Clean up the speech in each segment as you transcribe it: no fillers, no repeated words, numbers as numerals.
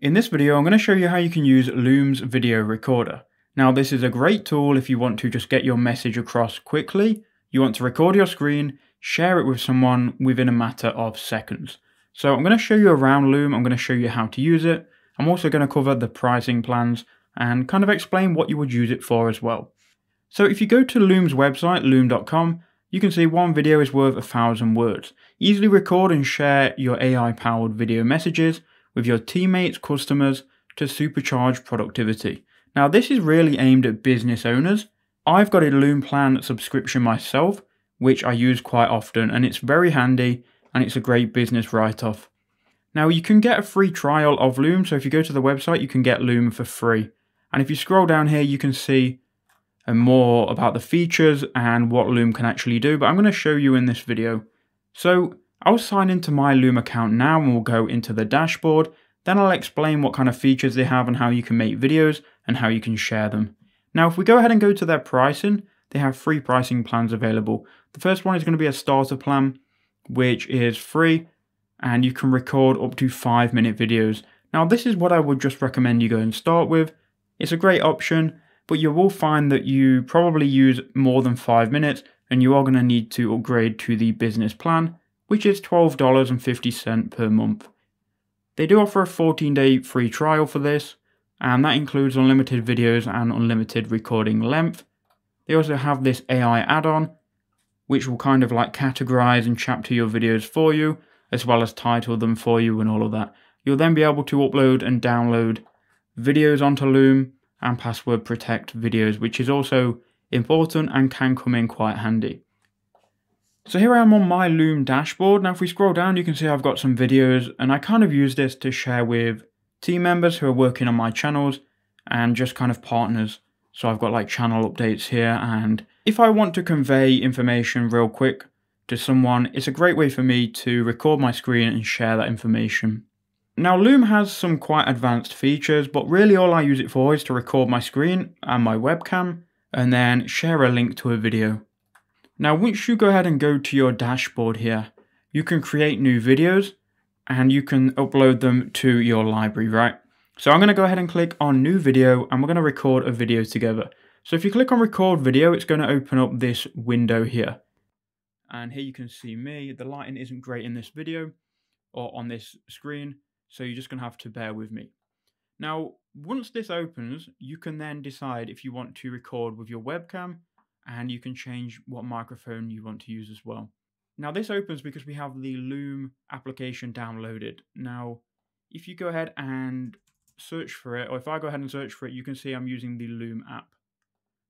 In this video, I'm going to show you how you can use Loom's Video Recorder. Now, this is a great tool if you want to just get your message across quickly. You want to record your screen, share it with someone within a matter of seconds. So I'm going to show you around Loom. I'm going to show you how to use it. I'm also going to cover the pricing plans and kind of explain what you would use it for as well. So if you go to Loom's website, loom.com, you can see one video is worth 1,000 words. Easily record and share your AI-powered video messages with your teammates, customers to supercharge productivity. Now, this is really aimed at business owners. I've got a Loom Plan subscription myself, which I use quite often, and it's very handy and it's a great business write-off. Now, you can get a free trial of Loom, so if you go to the website, you can get Loom for free. And if you scroll down here, you can see more about the features and what Loom can actually do, but I'm going to show you in this video. So I'll sign into my Loom account now and we'll go into the dashboard. Then I'll explain what kind of features they have and how you can make videos and how you can share them. Now, if we go ahead and go to their pricing, they have 3 pricing plans available. The first one is going to be a starter plan, which is free, and you can record up to 5-minute videos. Now, this is what I would just recommend you go and start with. It's a great option, but you will find that you probably use more than 5 minutes and you are going to need to upgrade to the business plan, which is $12.50 per month. They do offer a 14-day free trial for this, and that includes unlimited videos and unlimited recording length. They also have this AI add-on, which will kind of like categorize and chapter your videos for you, as well as title them for you and all of that. You'll then be able to upload and download videos onto Loom and password protect videos, which is also important and can come in quite handy. So here I am on my Loom dashboard. Now if we scroll down, you can see I've got some videos, and I kind of use this to share with team members who are working on my channels and just kind of partners. So I've got like channel updates here, and if I want to convey information real quick to someone, it's a great way for me to record my screen and share that information. Now Loom has some quite advanced features, but really all I use it for is to record my screen and my webcam and then share a link to a video. Now, once you go ahead and go to your dashboard here, you can create new videos and you can upload them to your library, right? So I'm going to go ahead and click on new video and we're going to record a video together. So if you click on record video, it's going to open up this window here. And here you can see me. The lighting isn't great in this video or on this screen, so you're just going to have to bear with me. Now, once this opens, you can then decide if you want to record with your webcam, and you can change what microphone you want to use as well. Now this opens because we have the Loom application downloaded. Now, if you go ahead and search for it, or if I go ahead and search for it, you can see I'm using the Loom app.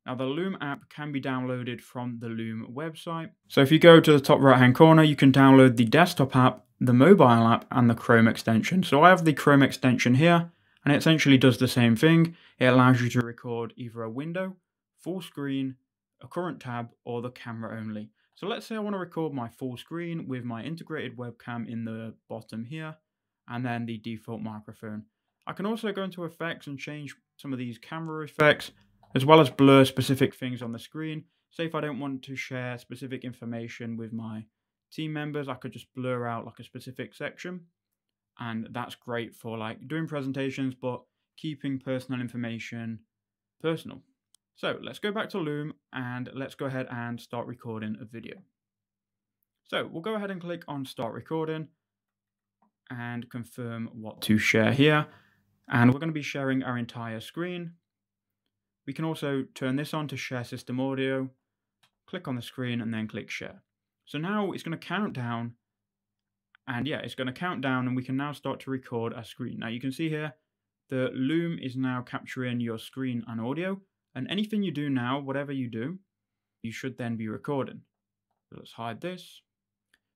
Now the Loom app can be downloaded from the Loom website. So if you go to the top right hand corner, you can download the desktop app, the mobile app, and the Chrome extension. So I have the Chrome extension here, and it essentially does the same thing. It allows you to record either a window, full screen, a current tab, or the camera only. So let's say I want to record my full screen with my integrated webcam in the bottom here, and then the default microphone. I can also go into effects and change some of these camera effects, as well as blur specific things on the screen. Say if I don't want to share specific information with my team members, I could just blur out like a specific section, and that's great for like doing presentations, but keeping personal information personal. So let's go back to Loom and let's go ahead and start recording a video. So we'll go ahead and click on start recording and confirm what to share here. And we're going to be sharing our entire screen. We can also turn this on to share system audio, click on the screen and then click share. So now it's going to count down, and yeah, it's going to count down and we can now start to record our screen. Now you can see here the Loom is now capturing your screen and audio. And anything you do now, whatever you do, you should then be recording. So let's hide this.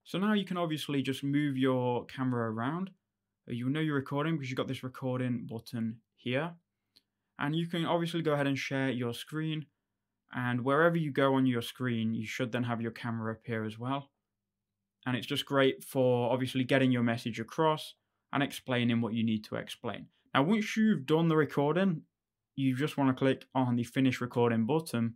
So now you can obviously just move your camera around. You'll know you're recording because you've got this recording button here. And you can obviously go ahead and share your screen. And wherever you go on your screen, you should then have your camera appear as well. And it's just great for obviously getting your message across and explaining what you need to explain. Now, once you've done the recording, you just want to click on the finish recording button,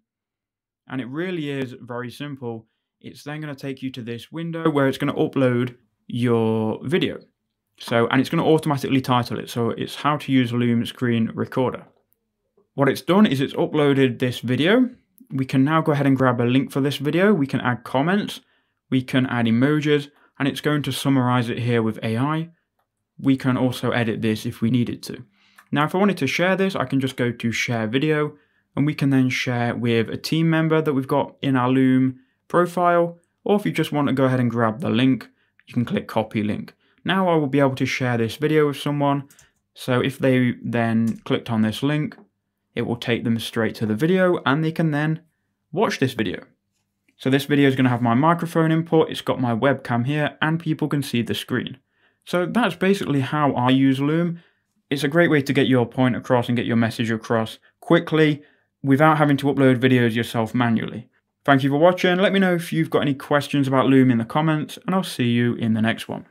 and it really is very simple. It's then going to take you to this window where it's going to upload your video. And it's going to automatically title it. So it's how to use Loom Screen Recorder. What it's done is it's uploaded this video. We can now go ahead and grab a link for this video. We can add comments, we can add emojis, and it's going to summarize it here with AI. We can also edit this if we needed to. Now, if I wanted to share this, I can just go to share video, and we can then share with a team member that we've got in our Loom profile. Or if you just want to go ahead and grab the link, you can click copy link. Now I will be able to share this video with someone. So if they then clicked on this link, it will take them straight to the video and they can then watch this video. So this video is going to have my microphone input, it's got my webcam here, and people can see the screen. So that's basically how I use Loom. It's a great way to get your point across and get your message across quickly without having to upload videos yourself manually. Thank you for watching. Let me know if you've got any questions about Loom in the comments, and I'll see you in the next one.